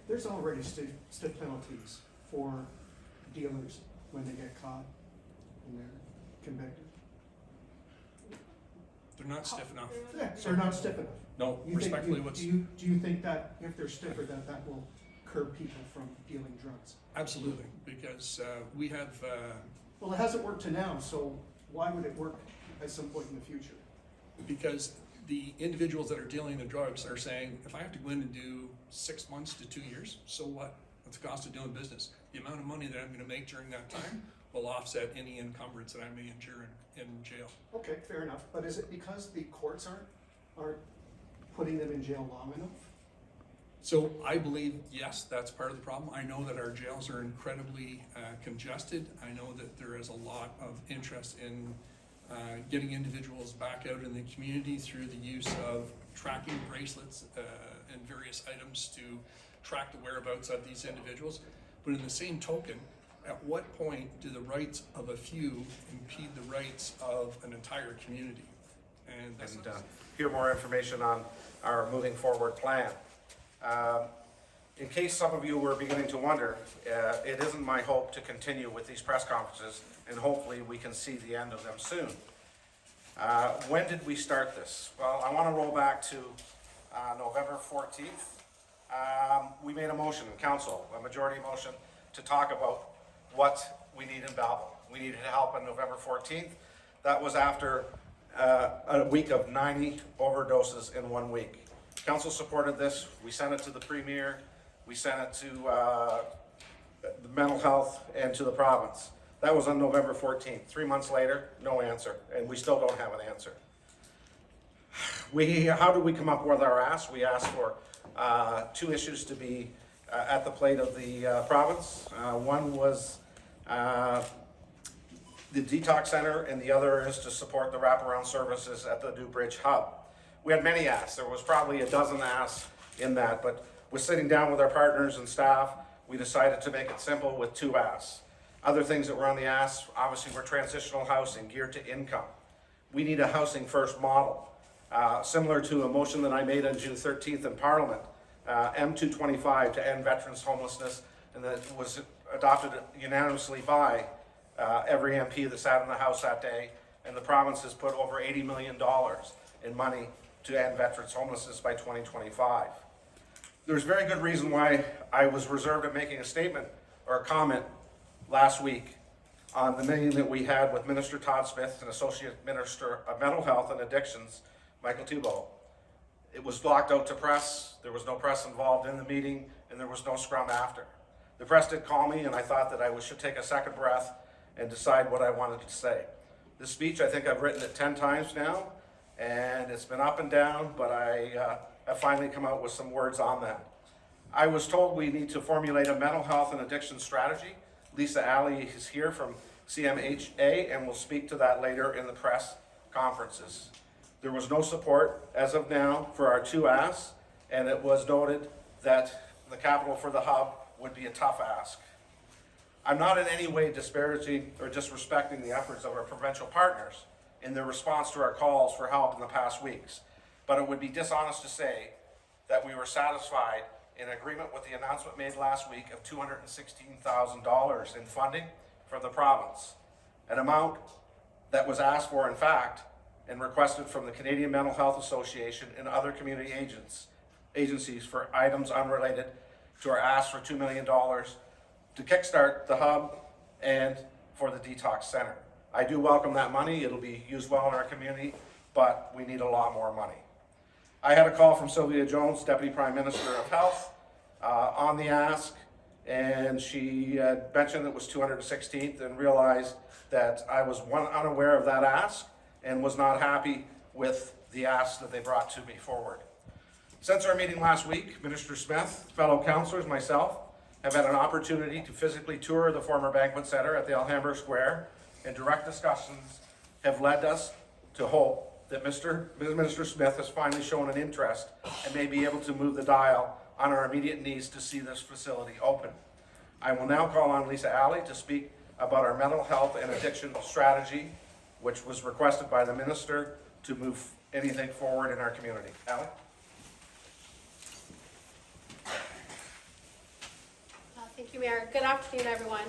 there's already stiff penalties for dealers when they get caught and they're convicted. They're not stiff enough. Yeah, they're not stiff enough. No, You think- respectfully, do you think that if they're stiffer, that will curb people from dealing drugs? absolutely, because we have, Well, it hasn't worked to now, so why would it work at some point in the future? because the individuals that are dealing the drugs are saying, if I have to go in and do 6 months to 2 years, so what? What's the cost of doing business? The amount of money that I'm gonna make during that time will offset any encumbrance that I may endure in jail. Okay, fair enough, but is it because the courts aren't putting them in jail long enough? So I believe, yes, that's part of the problem. I know that our jails are incredibly congested. I know that there is a lot of interest in getting individuals back out in the community through the use of tracking bracelets and various items to track the whereabouts of these individuals. But in the same token, at what point do the rights of a few impede the rights of an entire community? And that's hear more information on our moving forward plan. In case some of you were beginning to wonder, it isn't my hope to continue with these press conferences, and hopefully we can see the end of them soon. When did we start this? Well, I want to roll back to November 14th. We made a motion in council, a majority motion, to talk about what we need in Belleville. We needed help on November 14th. That was after a week of 90 overdoses in 1 week. Council supported this. We sent it to the Premier. We sent it to the mental health and to the province. That was on November 14th. 3 months later, no answer, and we still don't have an answer. How did we come up with our ask? We asked for 2 issues to be at the plate of the province. One was the detox center, and the other is to support the wraparound services at the New Bridge Hub. We had many asks. There was probably a dozen asks in that, but with sitting down with our partners and staff, we decided to make it simple with 2 asks. Other things that were on the asks, obviously, were transitional housing geared to income. We need a housing first model, similar to a motion that I made on June 13th in Parliament, M225 to end veterans homelessness, and that was adopted unanimously by every MP that sat in the House that day, and the province has put over $80 million in money to end veterans homelessness by 2025. There's very good reason why I was reserved at making a statement or a comment last week on the meeting that we had with Minister Todd Smith and Associate Minister of Mental Health and Addictions, Michael Thibault. It was blocked out to press. There was no press involved in the meeting, and there was no scrum after. The press did call me, and I thought that I should take a second breath and decide what I wanted to say. This speech, I think I've written it 10 times now, and it's been up and down, but I have finally come out with some words on that. I was told we need to formulate a mental health and addiction strategy. Lisa Alley is here from CMHA and will speak to that later in the press conferences. There was no support as of now for our 2 asks, and it was noted that the capital for the hub would be a tough ask. I'm not in any way disparaging or disrespecting the efforts of our provincial partners in their response to our calls for help in the past weeks, but it would be dishonest to say that we were satisfied in agreement with the announcement made last week of $216,000 in funding from the province, an amount that was asked for, in fact, and requested from the Canadian Mental Health Association and other community agencies for items unrelated to our ask for $2 million to kickstart the hub and for the detox center. I do welcome that money. It'll be used well in our community, but we need a lot more money. I had a call from Sylvia Jones, Deputy Prime Minister of Health, on the ask, and she had mentioned it was 216th and realized that I was unaware of that ask and was not happy with the ask that they brought to me forward. Since our meeting last week, Minister Smith, fellow councillors, myself, have had an opportunity to physically tour the former banquet center at the Alhambra Square, and direct discussions have led us to hope that Minister Smith has finally shown an interest and may be able to move the dial on our immediate needs to see this facility open. I will now call on Lisa Alley to speak about our mental health and addiction strategy, which was requested by the Minister to move anything forward in our community. Alley? Thank you, Mayor. Good afternoon, everyone.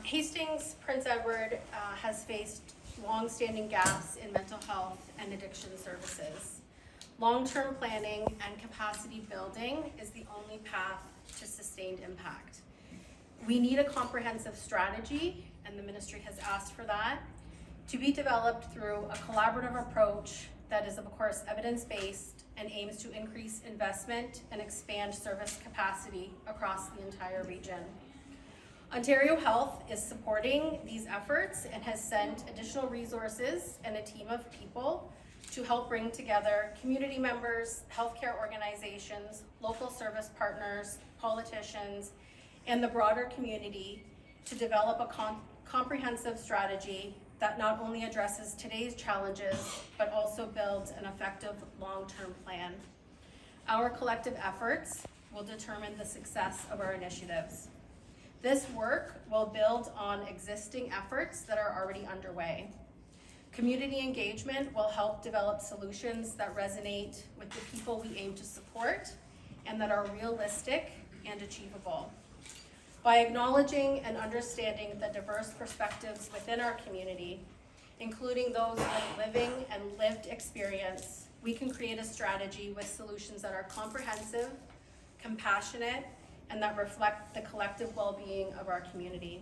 Hastings, Prince Edward has faced long-standing gaps in mental health and addiction services. Long-term planning and capacity building is the only path to sustained impact. We need a comprehensive strategy, and the ministry has asked for that, to be developed through a collaborative approach that is, of course, evidence-based and aims to increase investment and expand service capacity across the entire region. Ontario Health is supporting these efforts and has sent additional resources and a team of people to help bring together community members, healthcare organizations, local service partners, politicians, and the broader community to develop a comprehensive strategy that not only addresses today's challenges, but also builds an effective long-term plan. Our collective efforts will determine the success of our initiatives. This work will build on existing efforts that are already underway. Community engagement will help develop solutions that resonate with the people we aim to support and that are realistic and achievable. By acknowledging and understanding the diverse perspectives within our community, including those with living and lived experience, we can create a strategy with solutions that are comprehensive, compassionate, and that reflect the collective well-being of our community.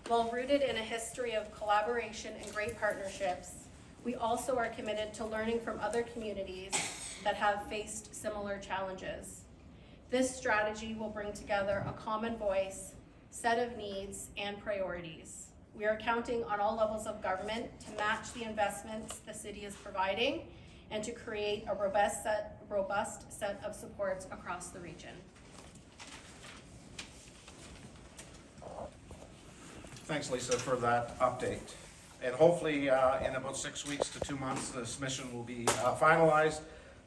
While rooted in a history of collaboration and great partnerships, we also are committed to learning from other communities that have faced similar challenges. This strategy will bring together a common voice, set of needs, and priorities. We are counting on all levels of government to match the investments the city is providing and to create a robust set of supports across the region. Thanks, Lisa, for that update. And hopefully in about 6 weeks to 2 months, this mission will be finalized,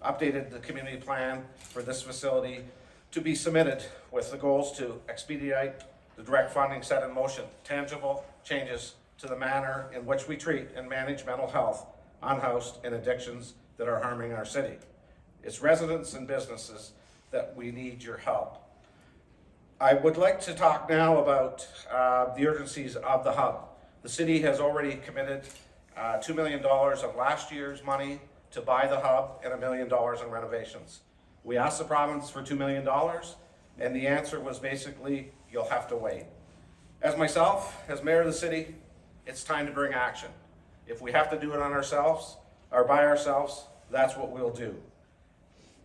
updated the community plan for this facility to be submitted with the goals to expedite the direct funding set in motion, tangible changes to the manner in which we treat and manage mental health, unhoused, and addictions that are harming our city. It's residents and businesses that we need your help. I would like to talk now about the urgencies of the hub. The city has already committed $2 million of last year's money to buy the hub and $1 million in renovations. We asked the province for $2 million, and the answer was basically, you'll have to wait. As myself, as mayor of the city, it's time to bring action. If we have to do it on ourselves or by ourselves, that's what we'll do.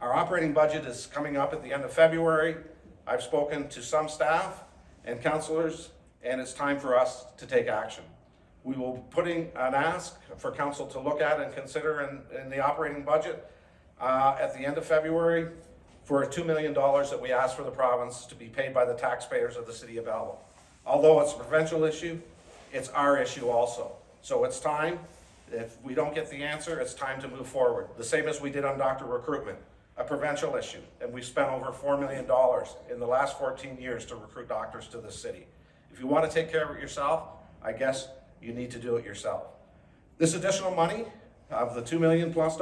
Our operating budget is coming up at the end of February. I've spoken to some staff and councillors, and it's time for us to take action. We will be putting an ask for council to look at and consider in the operating budget at the end of February for $2 million that we ask for the province to be paid by the taxpayers of the city of Belleville. Although it's a provincial issue, it's our issue also. So it's time. If we don't get the answer, it's time to move forward. The same as we did on doctor recruitment. A provincial issue, and we've spent over $4 million in the last 14 years to recruit doctors to this city. If you want to take care of it yourself, I guess you need to do it yourself. This additional money of the $2 million plus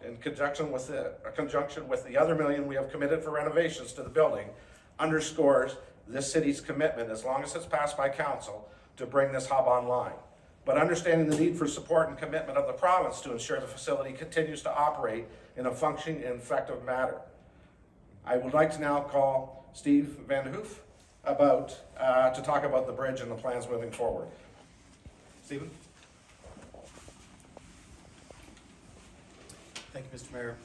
in conjunction with the other $1 million we have committed for renovations to the building underscores this city's commitment, as long as it's passed by council, to bring this hub online. But understanding the need for support and commitment of the province to ensure the facility continues to operate in a functioning and effective manner. I would like to now call Steve Van de Hoof to talk about the bridge and the plans moving forward. Stephen? Thank you, Mr. Mayor.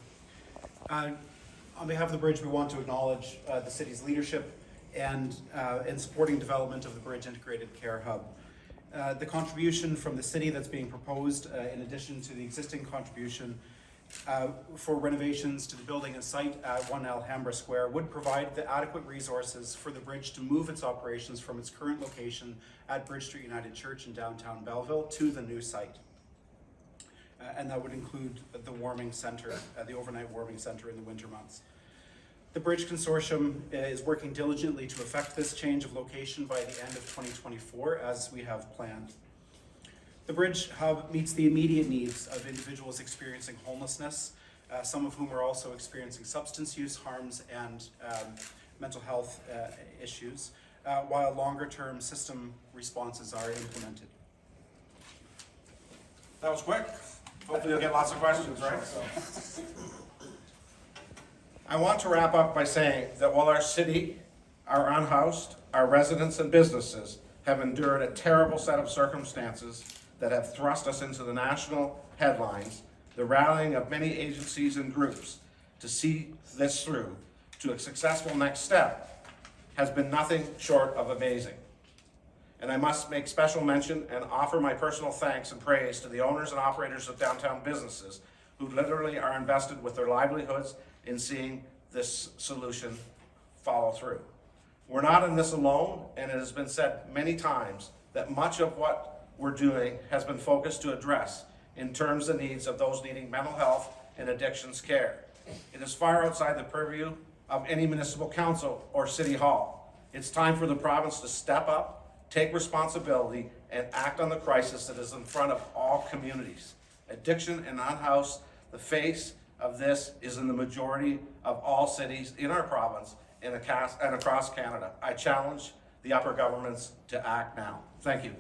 On behalf of the bridge, we want to acknowledge the city's leadership and in supporting development of the Bridge Integrated Care Hub. The contribution from the city that's being proposed, in addition to the existing contribution for renovations to the building and site at 1 Alhambra Square, would provide the adequate resources for the bridge to move its operations from its current location at Bridge Street United Church in downtown Belleville to the new site. And that would include the warming center, the overnight warming center in the winter months. The Bridge Consortium is working diligently to effect this change of location by the end of 2024, as we have planned. The Bridge Hub meets the immediate needs of individuals experiencing homelessness, some of whom are also experiencing substance use harms and mental health issues, while longer-term system responses are implemented. That was quick. Hopefully you'll get lots of questions, right? I want to wrap up by saying that while our city, our unhoused, our residents and businesses have endured a terrible set of circumstances that have thrust us into the national headlines, the rallying of many agencies and groups to see this through to a successful next step has been nothing short of amazing. And I must make special mention and offer my personal thanks and praise to the owners and operators of downtown businesses who literally are invested with their livelihoods in seeing this solution follow through. We're not in this alone, and it has been said many times that much of what we're doing has been focused to address in terms of the needs of those needing mental health and addictions care. It is far outside the purview of any municipal council or city hall. It's time for the province to step up, take responsibility, and act on the crisis that is in front of all communities. Addiction and unhoused, the face of this is in the majority of all cities in our province and across Canada. I challenge the upper governments to act now. Thank you.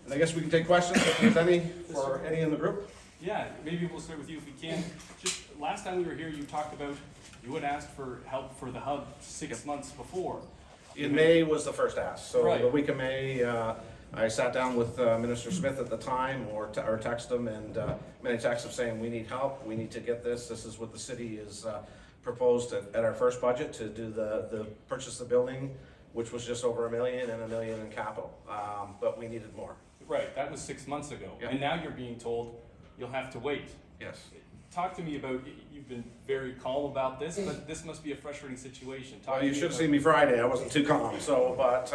And I guess we can take questions if there's any for any in the group. Yeah, maybe we'll start with you if we can. Just last time we were here, you talked about you had asked for help for the hub 6 months before. In May was the first ask. So Right. the week of May, I sat down with Minister Smith at the time, or text him, and many texts of saying, we need help, we need to get this. This is what the city is proposed at our first budget to do the purchase the building, which was just over $1 million and $1 million in capital. But we needed more. Right, that was 6 months ago. Yeah. And now you're being told you'll have to wait. Yes. Talk to me about, you've been very calm about this, but this must be a frustrating situation. Well, you should have seen me Friday. I wasn't too calm. So, but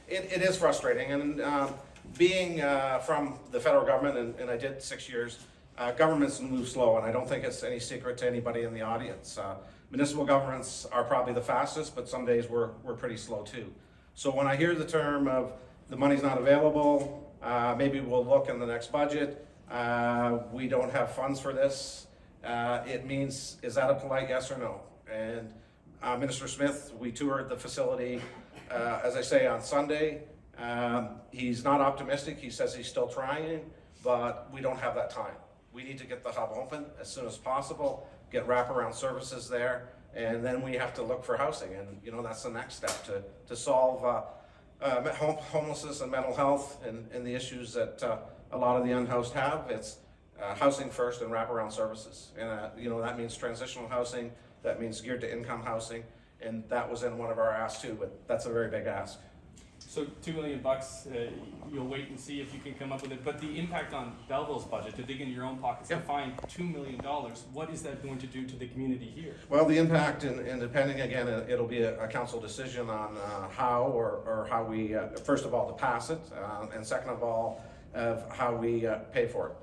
it is frustrating. And being from the federal government, and I did 6 years, governments move slow, and I don't think it's any secret to anybody in the audience. Municipal governments are probably the fastest, but some days we're pretty slow too. So when I hear the term of the money's not available, maybe we'll look in the next budget, we don't have funds for this, it means, is that a polite yes or no? And Minister Smith, we toured the facility, as I say, on Sunday. He's not optimistic. He says he's still trying, but we don't have that time. We need to get the hub open as soon as possible, get wraparound services there, and then we have to look for housing. And you know, that's the next step to solve homelessness and mental health and the issues that a lot of the unhoused have. It's housing first and wraparound services. And you know, that means transitional housing, that means geared to income housing, and that was in one of our asks too, but that's a very big ask. So $2 million, you'll wait and see if you can come up with it. But the impact on Belleville's budget, to dig into your own pockets, to find $2 million, what is that going to do to the community here? Well, the impact, and depending, again, it'll be a council decision on how or how we, first of all, to pass it, and second of all, of how we pay for it.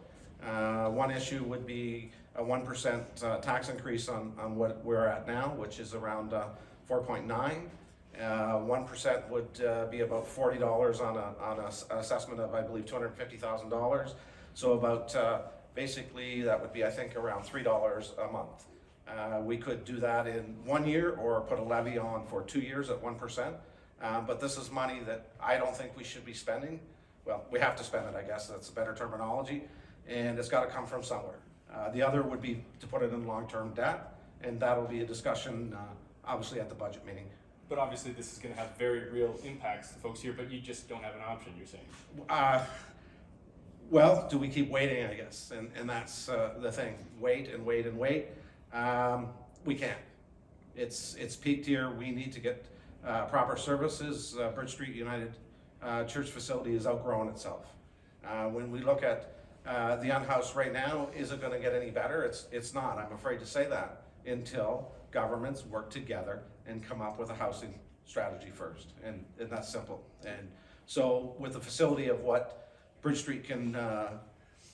One issue would be a 1% tax increase on what we're at now, which is around 4.9. 1% would be about $40 on an assessment of, I believe, $250,000. So about basically that would be, I think, around $3 a month. We could do that in 1 year or put a levy on for 2 years at 1%. But this is money that I don't think we should be spending. Well, we have to spend it, I guess. That's a better terminology. And it's got to come from somewhere. The other would be to put it in long-term debt, and that'll be a discussion, obviously, at the budget meeting. But obviously this is going to have very real impacts to folks here, but you just don't have an option, you're saying. Well, do we keep waiting, I guess? And that's the thing. Wait and wait and wait. We can't. It's peaked here. We need to get proper services. Bridge Street United Church facility has outgrown itself. When we look at the unhoused right now, is it going to get any better? It's not. I'm afraid to say that until governments work together and come up with a housing strategy first, and that's simple. And so with the facility of what Bridge Street can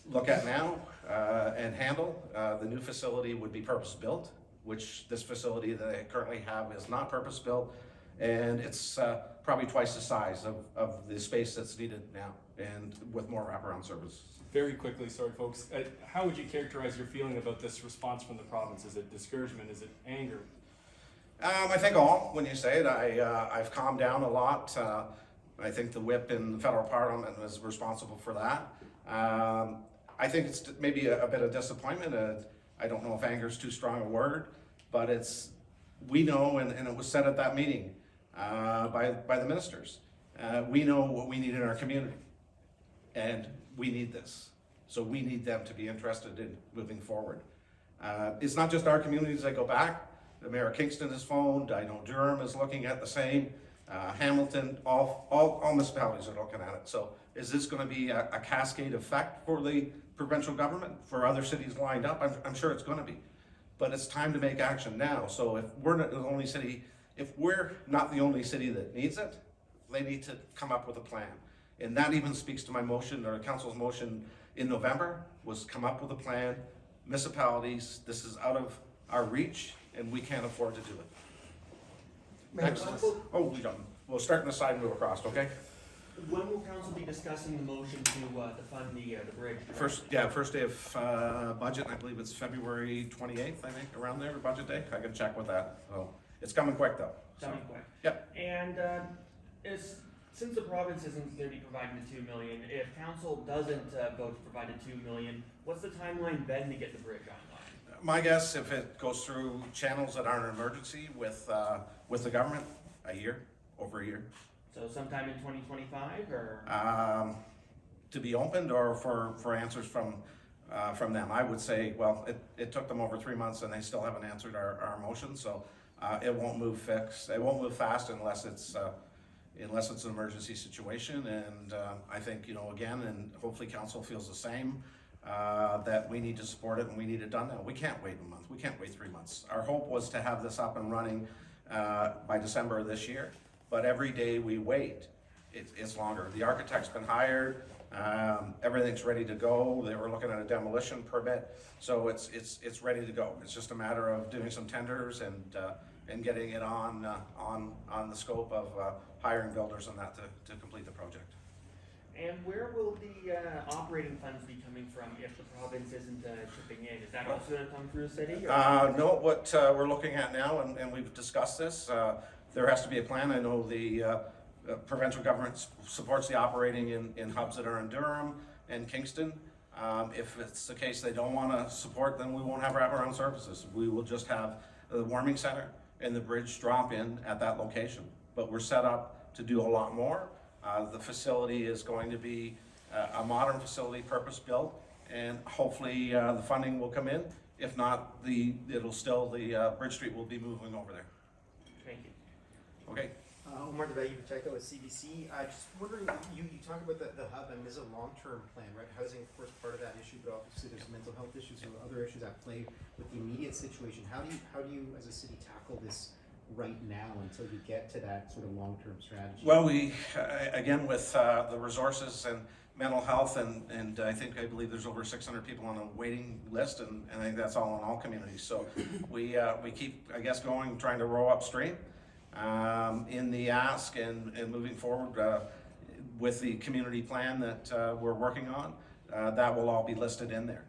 look at now and handle, the new facility would be purpose-built, which this facility that they currently have is not purpose-built, and it's probably twice the size of the space that's needed now, and with more wraparound services. Very quickly, sorry folks, how would you characterize your feeling about this response from the province? Is it discouragement? Is it anger? I think all, when you say it, I've calmed down a lot. I think the whip in the federal parliament was responsible for that. I think it's maybe a bit of disappointment. I don't know if anger is too strong a word, but we know, and it was said at that meeting by the ministers, we know what we need in our community, and we need this. So we need them to be interested in moving forward. It's not just our communities that go back. The mayor of Kingston has phoned. I know Durham is looking at the same. Hamilton, all municipalities are looking at it. So is this going to be a cascade effect for the provincial government, for other cities lined up? I'm sure it's going to be. But it's time to make action now. So if we're not the only city, that needs it, they need to come up with a plan. And that even speaks to my motion, or council's motion in November, was come up with a plan. Municipalities, this is out of our reach, and we can't afford to do it. Next. Oh, we don't. We'll start on the side and move across, okay? When will council be discussing the motion to fund the bridge? First day of budget, I believe it's February 28th, I think, around there, budget day. I can check with that. So it's coming quick though. Coming quick. Yep. And since the province isn't going to be providing the $2 million, if council doesn't vote to provide the $2 million, what's the timeline then to get the bridge online? My guess, if it goes through channels that aren't an emergency with the government, over a year. So sometime in 2025, or? To be opened, or for answers from them. I would say, well, it took them over 3 months and they still haven't answered our motion, so it won't move fast unless it's an emergency situation. And I think, again, and hopefully council feels the same, that we need to support it and we need it done now. We can't wait a month. We can't wait 3 months. Our hope was to have this up and running by December of this year, but every day we wait, it's longer. The architect's been hired, everything's ready to go. They were looking at a demolition permit, so it's ready to go. It's just a matter of doing some tenders and getting it on the scope of hiring builders and that to complete the project. And where will the operating funds be coming from if the province isn't chipping in? Is that also going to come through the city? No, what we're looking at now, and we've discussed this, there has to be a plan. I know the provincial government supports the operating in hubs that are in Durham and Kingston. If it's the case they don't want to support, then we won't have wraparound services. We will just have the warming center and the bridge drop in at that location. But we're set up to do a lot more. The facility is going to be a modern facility, purpose-built, and hopefully the funding will come in. If not, the Bridge Street will be moving over there. Thank you. Okay. Omar Devayu Pacheco with CBC. Just wondering, you talk about the hub, and there's a long-term plan, right? Housing, of course, part of that issue, but obviously there's mental health issues or other issues at play with the immediate situation. How do you as a city tackle this right now until you get to that sort of long-term strategy? Well, we again with the resources and mental health, and I believe there's over 600 people on a waiting list, and I think that's all in all communities. So we keep, I guess, going, trying to row upstream in the ask and moving forward with the community plan that we're working on. That will all be listed in there.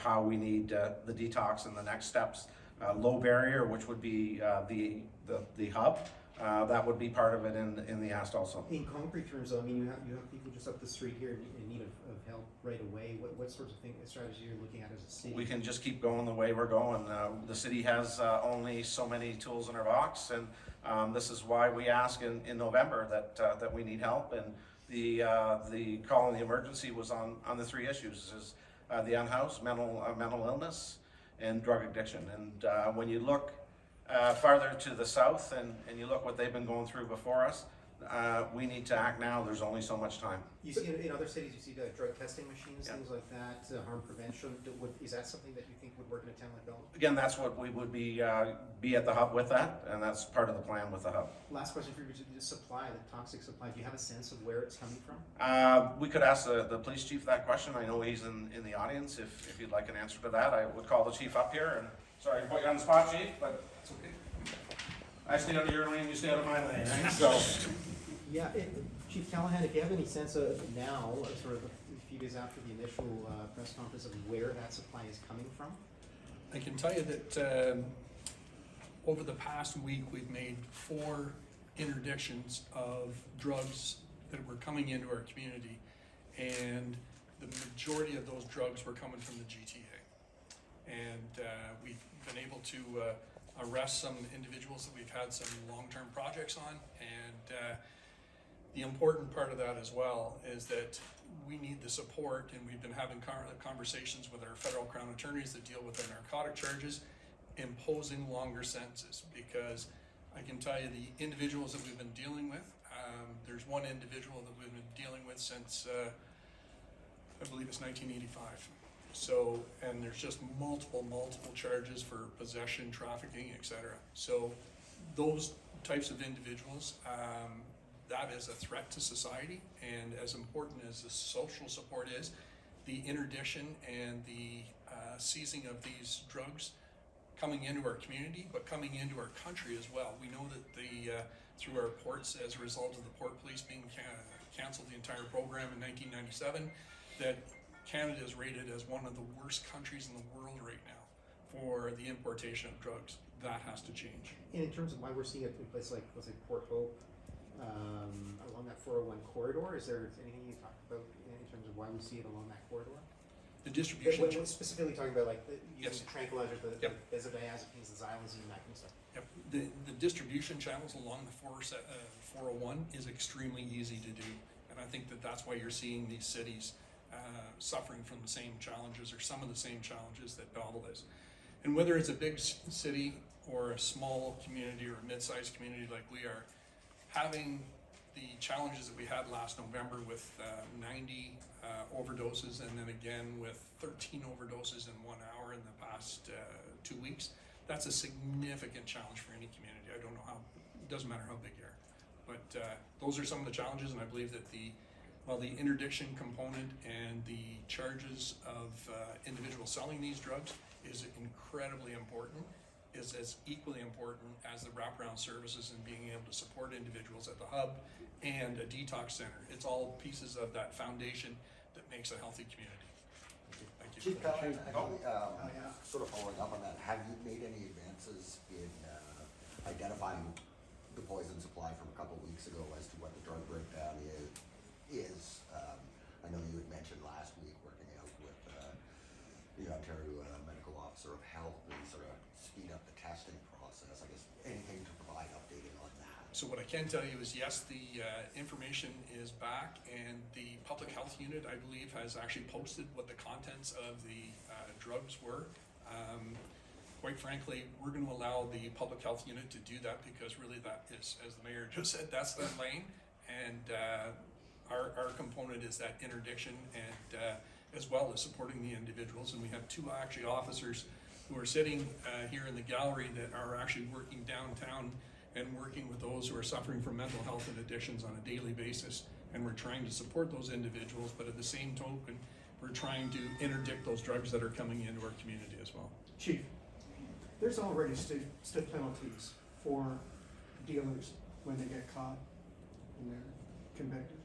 How we need the detox and the next steps. Low barrier, which would be the hub, that would be part of it in the ask also. In concrete terms, though, I mean, you have people just up the street here in need of help right away. What sorts of strategy you're looking at as a city? We can just keep going the way we're going. The city has only so many tools in our box, and this is why we ask in November that we need help. And the call in the emergency was on the 3 issues: is the unhoused, mental illness, and drug addiction. And when you look farther to the south and you look what they've been going through before us, we need to act now. There's only so much time. You see in other cities, you see the drug testing machines, things like that, harm prevention. Is that something that you think would work in a town like Belleville? Again, that's what we would be at the hub with that, and that's part of the plan with the hub. Last question for you: the supply, the toxic supply. Do you have a sense of where it's coming from? We could ask the police chief that question. I know he's in the audience. If you'd like an answer to that, I would call the chief up here. And sorry to put you on the spot, chief, but it's okay. I stay out of your lane, you stay out of my lane, right? So. Yeah, Chief Callahan, if you have any sense of now, sort of a few days after the initial press conference, of where that supply is coming from? I can tell you that over the past week, we've made 4 interdictions of drugs that were coming into our community, and the majority of those drugs were coming from the GTA. And we've been able to arrest some individuals that we've had some long-term projects on, and the important part of that as well is that we need the support, and we've been having conversations with our federal crown attorneys that deal with our narcotic charges, imposing longer sentences, because I can tell you the individuals that we've been dealing with, there's one individual that we've been dealing with since, I believe it's 1985. So, and there's just multiple charges for possession, trafficking, etc. So those types of individuals, that is a threat to society, and as important as the social support is, the interdiction and the seizing of these drugs coming into our community, but coming into our country as well. We know that through our ports, as a result of the port police being canceled the entire program in 1997, that Canada is rated as one of the worst countries in the world right now for the importation of drugs. That has to change. And in terms of why we're seeing it in places like, let's say, Port Hope, along that 401 corridor, is there anything you talk about in terms of why we see it along that corridor? The distribution. What specifically talking about, like using Yes. tranquilizers, the Yep. benzodiazepines, the xylazine, that kind of stuff. Yep. The distribution channels along the 401 is extremely easy to do, and I think that that's why you're seeing these cities suffering from the same challenges, or some of the same challenges that Belleville is. And whether it's a big city or a small community or a mid-sized community like we are, having the challenges that we had last November with 90 overdoses, and then again with 13 overdoses in 1 hour in the past 2 weeks, that's a significant challenge for any community. I don't know how, it doesn't matter how big you are. But those are some of the challenges, and I believe that the interdiction component and the charges of individuals selling these drugs is incredibly important, is as equally important as the wraparound services and being able to support individuals at the hub and a detox center. It's all pieces of that foundation that makes a healthy community. Thank you. Chief, sort of following up on that, have you made any advances in identifying the poison supply from a couple of weeks ago as to what the drug breakdown is? I know you had mentioned last week working out with the Ontario Medical Officer of Health and sort of speed up the testing process. I guess anything to provide updating on that? So what I can tell you is, yes, the information is back, and the public health unit, I believe, has actually posted what the contents of the drugs were. Quite frankly, we're going to allow the public health unit to do that, because really that is, as the mayor just said, that's their lane. And our component is that interdiction, and as well as supporting the individuals. And we have 2 actually officers who are sitting here in the gallery that are actually working downtown and working with those who are suffering from mental health and addictions on a daily basis. And we're trying to support those individuals, but at the same token, we're trying to interdict those drugs that are coming into our community as well. Chief, there's already stiff penalties for dealers when they get caught and they're convicted.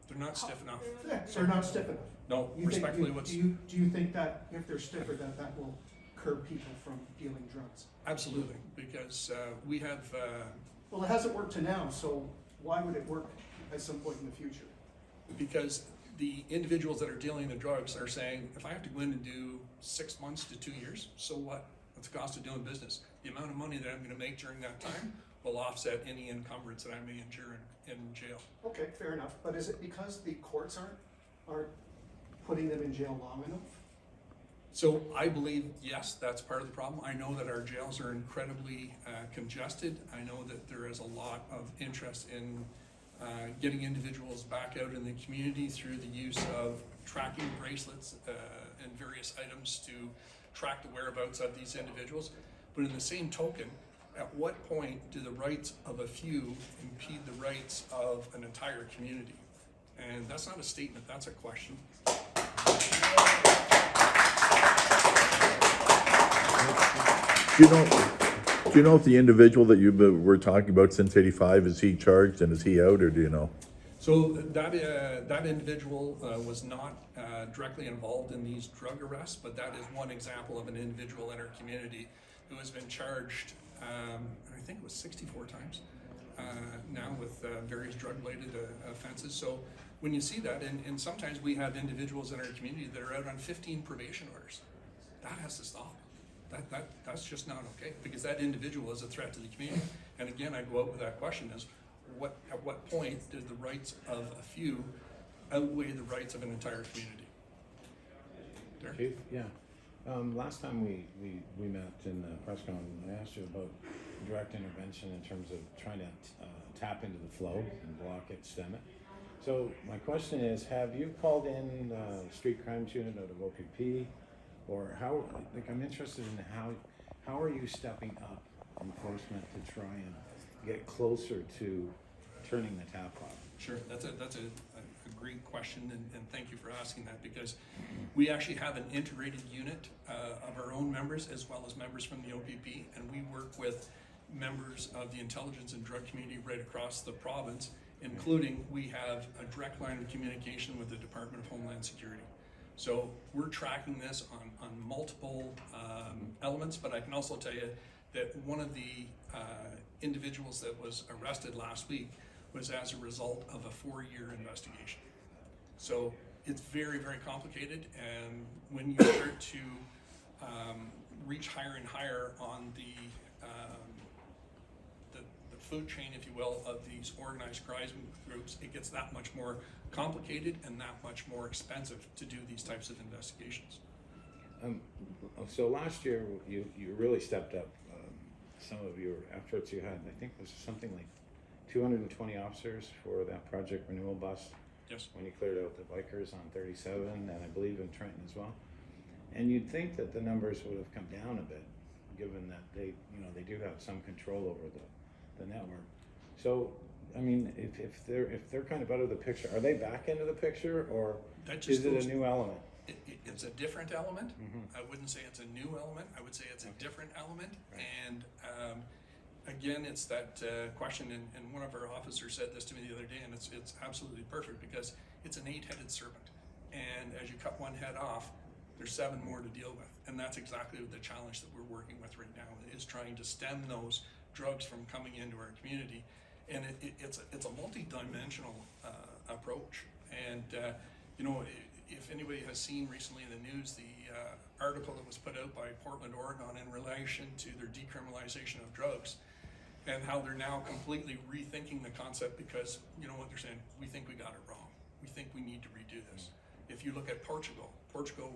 They're not stiff enough. Yeah, they're not stiff enough. No, You think- respectfully, what's do you think that if they're stiffer, that will curb people from dealing drugs? absolutely, because we have Well, it hasn't worked to now, so why would it work at some point in the future? because the individuals that are dealing the drugs are saying, if I have to go in and do 6 months to 2 years, so what? What's the cost of doing business? The amount of money that I'm going to make during that time will offset any encumbrance that I may endure in jail. Okay, fair enough, but is it because the courts aren't putting them in jail long enough? So I believe, yes, that's part of the problem. I know that our jails are incredibly congested. I know that there is a lot of interest in getting individuals back out in the community through the use of tracking bracelets and various items to track the whereabouts of these individuals. But in the same token, at what point do the rights of a few impede the rights of an entire community? And that's not a statement, that's a question. Do you know if the individual that you were talking about since '85, is he charged and is he out, or do you know? So that individual was not directly involved in these drug arrests, but that is one example of an individual in our community who has been charged, I think it was 64 times now with various drug-related offenses. So when you see that, and sometimes we have individuals in our community that are out on 15 probation orders, that has to stop. That's just not okay, because that individual is a threat to the community. And again, I go out with that question is, at what point do the rights of a few outweigh the rights of an entire community? Derek? Chief, yeah. Last time we met in the press conference, I asked you about direct intervention in terms of trying to tap into the flow and block it, stem it. So my question is, have you called in street crimes unit out of OPP, or how? Like, I'm interested in how are you stepping up enforcement to try and get closer to turning the tap off? Sure, that's a great question, and thank you for asking that, because we actually have an integrated unit of our own members as well as members from the OPP, and we work with members of the intelligence and drug community right across the province, including we have a direct line of communication with the Department of Homeland Security. So we're tracking this on multiple elements, but I can also tell you that one of the individuals that was arrested last week was as a result of a 4-year investigation. So it's very, very complicated, and when you start to reach higher and higher on the food chain, if you will, of these organized crime groups, it gets that much more complicated and that much more expensive to do these types of investigations. So last year you really stepped up some of your efforts. You had, I think it was something like 220 officers for that Project Renewal bus. Yes. When you cleared out the bikers on 37, and I believe in Trenton as well. And you'd think that the numbers would have come down a bit, given that they do have some control over the network. So, I mean, if they're kind of out of the picture, are they back into the picture, or is it a new element? It's a different element. I wouldn't say it's a new element. I would say it's a different element. Right. And again, it's that question, and one of our officers said this to me the other day, and it's absolutely perfect, because it's an 8-headed serpent. And as you cut one head off, there's 7 more to deal with. And that's exactly the challenge that we're working with right now, is trying to stem those drugs from coming into our community. And it's a multi-dimensional approach. And if anybody has seen recently in the news the article that was put out by Portland, Oregon in relation to their decriminalization of drugs, and how they're now completely rethinking the concept, because you know what they're saying, we think we got it wrong. We think we need to redo this. If you look at Portugal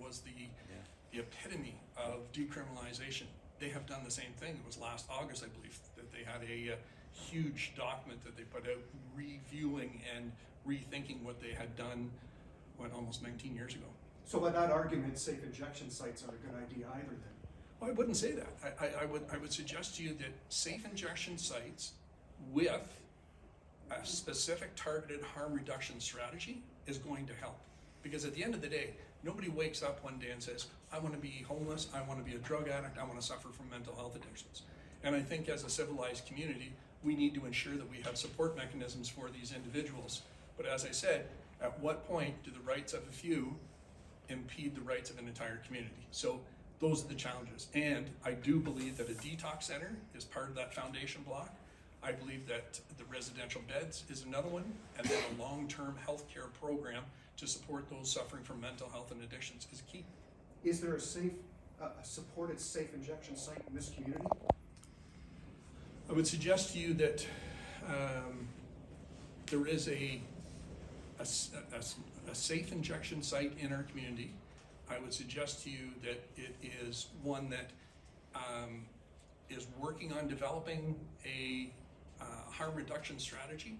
was the epitome of decriminalization. They have done the same thing. It was last August, I believe, that they had a huge document that they put out reviewing and rethinking what they had done, almost 19 years ago. So by that argument, safe injection sites are a good idea either then? Well, I wouldn't say that. I would suggest to you that safe injection sites with a specific targeted harm reduction strategy is going to help. Because at the end of the day, nobody wakes up one day and says, I want to be homeless, I want to be a drug addict, I want to suffer from mental health addictions. And I think as a civilized community, we need to ensure that we have support mechanisms for these individuals. But as I said, at what point do the rights of a few impede the rights of an entire community? So those are the challenges. And I do believe that a detox center is part of that foundation block. I believe that the residential beds is another one, and then a long-term healthcare program to support those suffering from mental health and addictions is key. Is there a supported safe injection site in this community? I would suggest to you that there is a safe injection site in our community. I would suggest to you that it is one that is working on developing a harm reduction strategy,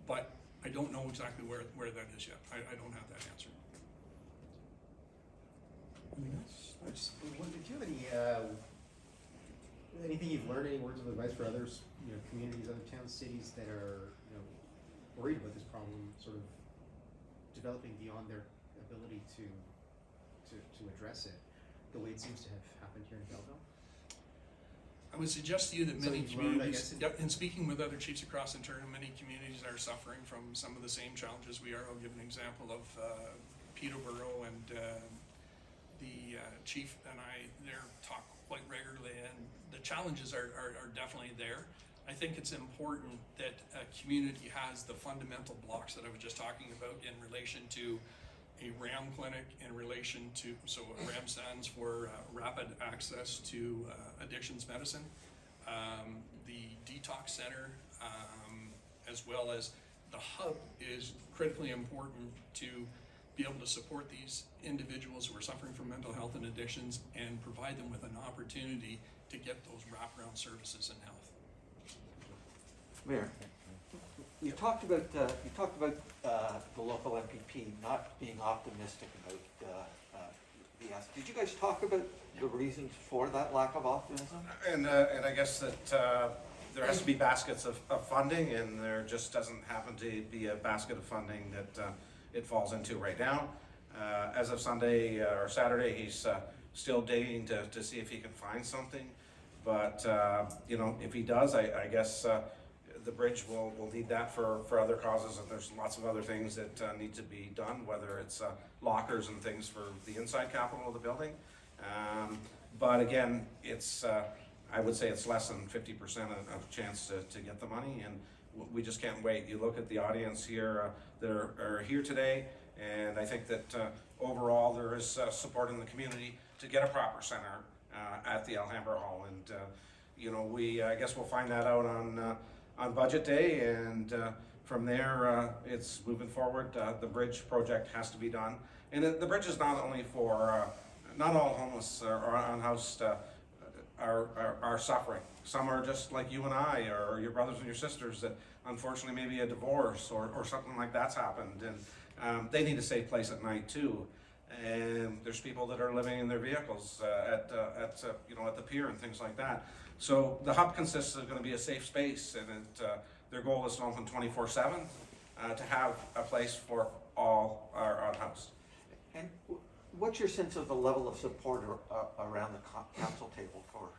but I don't know exactly where that is yet. I don't have that answer. Anything else? I just wondered, do you have anything you've learned, any words of advice for others, communities, other towns, cities that are, worried about this problem, sort of developing beyond their ability to address it, the way it seems to have happened here in Belleville? I would suggest to you that many Something you've learned, I communities, guess, in speaking with other chiefs across Ontario, many communities are suffering from some of the same challenges we are. I'll give an example of Peterborough, and the chief and I there talk quite regularly, and the challenges are definitely there. I think it's important that a community has the fundamental blocks that I was just talking about in relation to a RAM clinic, in relation to, so RAM stands for rapid access to addictions medicine, the detox center, as well as the hub is critically important to be able to support these individuals who are suffering from mental health and addictions and provide them with an opportunity to get those wraparound services in health. Mayor, you talked about the local MPP not being optimistic about the asset. Did you guys talk about the reasons for that lack of optimism? And I guess that there has to be baskets of funding, and there just doesn't happen to be a basket of funding that it falls into right now. As of Sunday or Saturday, he's still digging to see if he can find something. But you know, if he does, I guess the bridge will need that for other causes, and there's lots of other things that need to be done, whether it's lockers and things for the inside capital of the building. But again, it's I would say it's less than 50% of chance to get the money, and we just can't wait. You look at the audience here that are here today, and I think that overall there is support in the community to get a proper center at the Alhambra Hall, and you know, I guess we'll find that out on budget day, and from there it's moving forward. The bridge project has to be done, and the bridge is not only for not all homeless or unhoused are suffering. Some are just like you and I, or your brothers and your sisters that unfortunately maybe a divorce or something like that's happened, and they need a safe place at night too. And there's people that are living in their vehicles at you know, at the pier and things like that. So the hub consists of going to be a safe space, and their goal is to open 24/7 to have a place for all our unhoused. And what's your sense of the level of support around the council table for?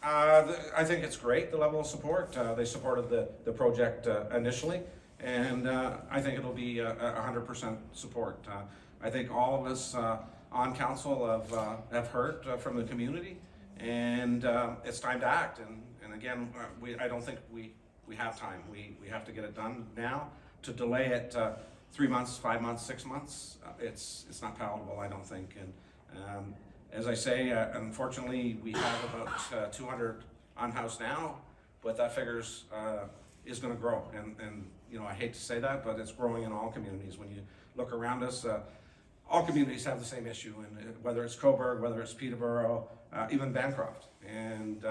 I think it's great, the level of support. They supported the project initially, and I think it'll be 100% support. I think all of us on council have heard from the community, and it's time to act. And again, I don't think we have time. We have to get it done now. To delay it 3 months, 5 months, 6 months, it's not palatable, I don't think. And as I say, unfortunately, we have about 200 unhoused now, but that figures is going to grow. And you know, I hate to say that, but it's growing in all communities. When you look around us, all communities have the same issue, and whether it's Cobourg, whether it's Peterborough, even Bancroft. And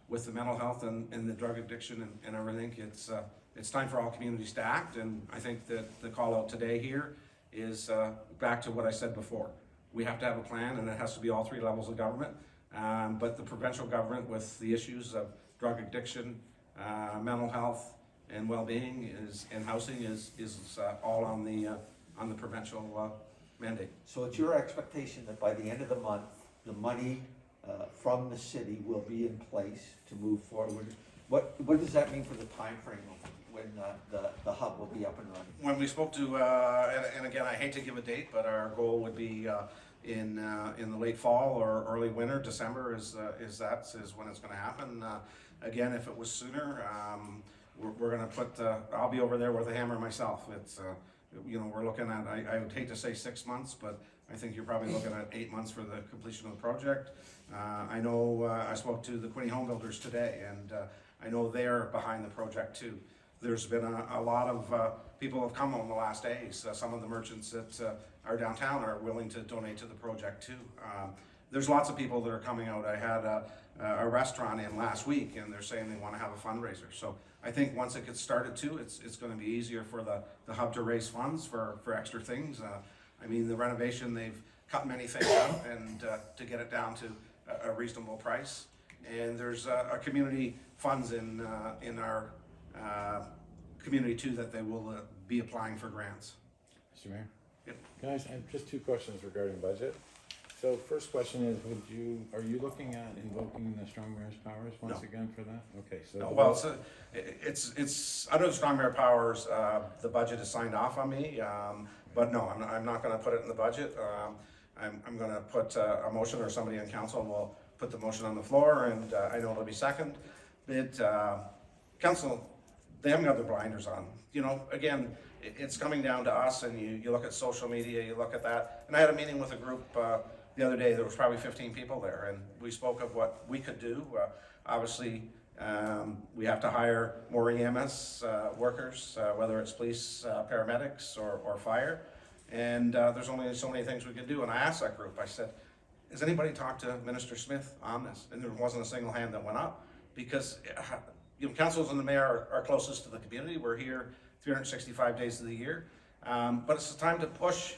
with the mental health and the drug addiction and everything, it's time for all communities to act. And I think that the call out today here is back to what I said before. We have to have a plan, and it has to be all 3 levels of government. But the provincial government, with the issues of drug addiction, mental health, and well-being and housing is all on the provincial mandate. So it's your expectation that by the end of the month, the money from the city will be in place to move forward? What does that mean for the time frame of when the hub will be up and running? When we spoke to, and again, I hate to give a date, but our goal would be in the late fall or early winter. December is when it's going to happen. Again, if it was sooner, we're going to put. I'll be over there with a hammer myself. It's you know, we're looking at. I would hate to say 6 months, but I think you're probably looking at 8 months for the completion of the project. I know I spoke to the Quinte Home Builders today, and I know they're behind the project too. There's been a lot of people have come on the last days. Some of the merchants that are downtown are willing to donate to the project too. There's lots of people that are coming out. I had a restaurant in last week, and they're saying they want to have a fundraiser. So I think once it gets started too, it's going to be easier for the hub to raise funds for extra things. I mean, the renovation, they've cut many things out, and to get it down to a reasonable price. And there's a community funds in our community too that they will be applying for grants. Mr. Mayor? Yep. Guys, I have just 2 questions regarding budget. So first question is, are you looking at invoking the Strong Mayor's powers once again for that? Okay, so. No, well, it's under the Strong Mayor powers, the budget is signed off on me, but no, I'm not gonna put it in the budget. I'm gonna put a motion, or somebody on council will put the motion on the floor, and I know it'll be second. But council, they haven't got their blinders on. You know, again, it's coming down to us, and you look at social media, you look at that. And I had a meeting with a group the other day. There was probably 15 people there, and we spoke of what we could do. Obviously, we have to hire more EMS workers, whether it's police, paramedics, or fire. And there's only so many things we can do. And I asked that group, I said, has anybody talked to Minister Smith on this? And there wasn't a single hand that went up, because you know, councils and the mayor are closest to the community. We're here 365 days of the year. But it's time to push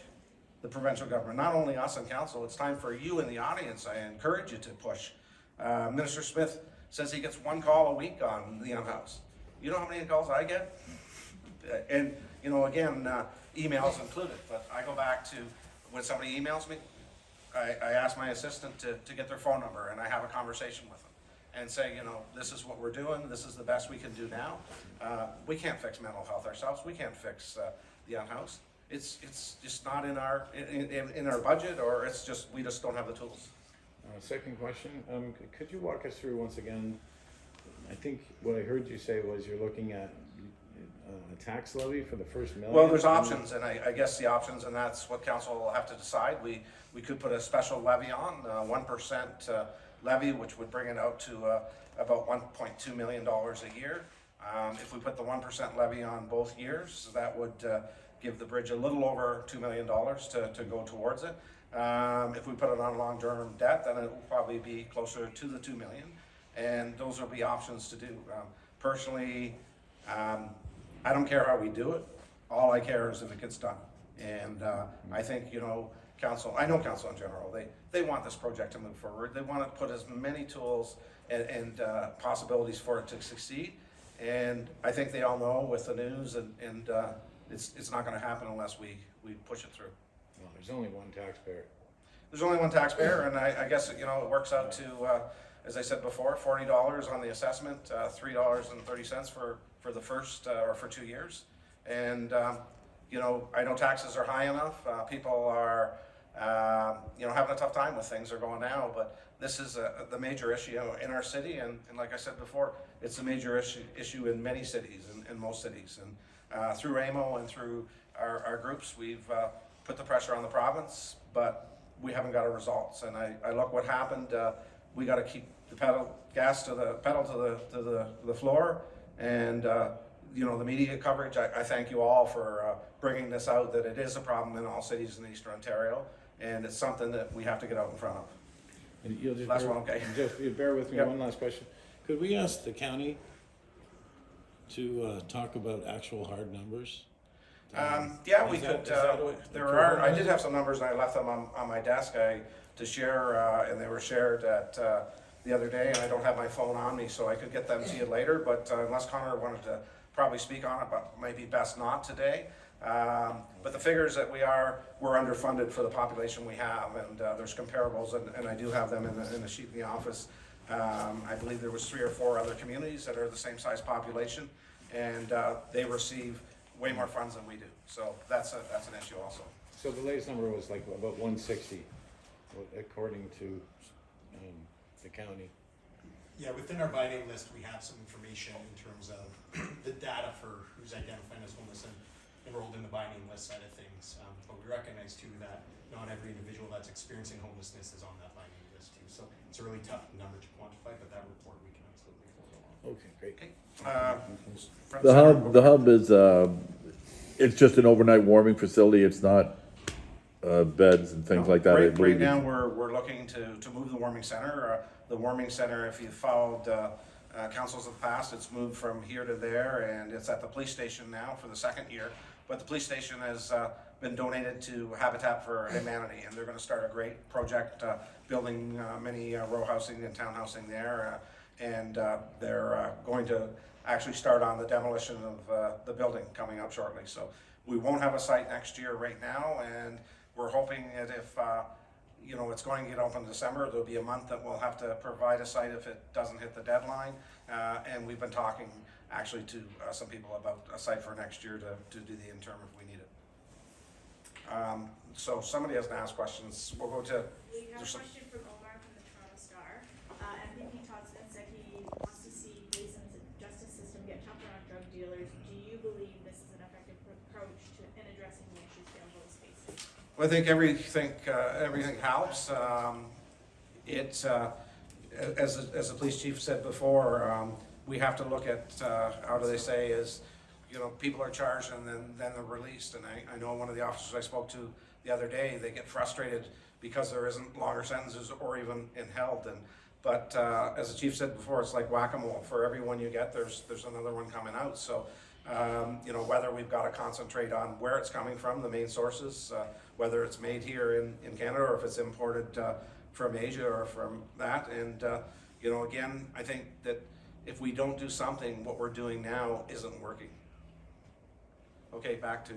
the provincial government, not only us and council, it's time for you in the audience. I encourage you to push. Minister Smith says he gets 1 call a week on the in-house. You know how many calls I get? And, you know, again, emails included, but I go back to when somebody emails me, I ask my assistant to get their phone number, and I have a conversation with them and say, you know, this is what we're doing, this is the best we can do now. We can't fix mental health ourselves, we can't fix the in-house. It's just not in our budget, or it's just, we just don't have the tools. Second question, could you walk us through once again, I think what I heard you say was you're looking at a tax levy for the first million? Well, there's options, and I guess the options, and that's what council will have to decide. We could put a special levy on, 1% levy, which would bring it out to about $1.2 million a year. If we put the 1% levy on both years, that would give the bridge a little over $2 million to go towards it. If we put it on long-term debt, then it will probably be closer to the $2 million, and those will be options to do. Personally, I don't care how we do it. All I care is if it gets done. And I think, you know, council, I know council in general, they want this project to move forward. They want to put as many tools and possibilities for it to succeed. And I think they all know with the news, and it's not going to happen unless we push it through. Well, there's only one taxpayer. There's only one taxpayer, and I guess, you know, it works out to, as I said before, $40 on the assessment, $3.30 for the first, or for 2 years. And, you know, I know taxes are high enough. People are, you know, having a tough time with things are going now, but this is the major issue in our city. And like I said before, it's a major issue in many cities, in most cities. And through AMO and through our groups, we've put the pressure on the province, but we haven't got a results. And I look what happened. We got to keep the pedal to the floor. And you know, the media coverage, I thank you all for bringing this out, that it is a problem in all cities in Eastern Ontario, and it's something that we have to get out in front of. And you'll just Last one, okay. You bear with me. Yep. One last question. Could we ask the county to talk about actual hard numbers? Yeah, we Is that- could. is that what- There are. I did have some numbers, and I left them on my desk to share, and they were shared at the other day. And I don't have my phone on me, so I could get them to you later. But unless Connor wanted to probably speak on it, but maybe best not today. But the figures that we're underfunded for the population we have, and there's comparables, and I do have them in the sheet in the office. I believe there was 3 or 4 other communities that are the same size population, and they receive way more funds than we do. So that's an issue also. So the latest number was like about 160, according to the county. Yeah, within our biting list, we have some information in terms of the data for who's identified as homeless and enrolled in the binding list side of things. But we recognize too that not every individual that's experiencing homelessness is on that binding list too. So it's a really tough number to quantify, but that report we can absolutely forward along. Okay, great. Okay. The hub is, it's just an overnight warming facility, it's not beds and things like that, I Right believe. now, we're looking to move the warming center. The warming center, if you followed councils of the past, it's moved from here to there, and it's at the police station now for the 2nd year. But the police station has been donated to Habitat for Humanity, and they're going to start a great project building many row housing and town housing there. And they're going to actually start on the demolition of the building coming up shortly. So we won't have a site next year right now, and we're hoping that if you know, it's going to get open in December, there'll be a month that we'll have to provide a site if it doesn't hit the deadline. And we've been talking actually to some people about a site for next year to do the interim if we need it. So somebody has to ask questions. We'll go to. We have a question from Omar from the Toronto Star. members, do you believe this is an effective approach in addressing the issues Belleville is facing? Well, I think everything helps. As the police chief said before, we have to look at, how do they say, is, people are charged and then they're released. And I know one of the officers I spoke to the other day, they get frustrated because there isn't longer sentences or even held. But as the chief said before, it's like whack-a-mole. For every one you get, there's another one coming out. So, whether we've got to concentrate on where it's coming from, the main sources, whether it's made here in Canada or if it's imported from Asia or from that. And, again, I think that if we don't do something, what we're doing now isn't working. Okay, back to,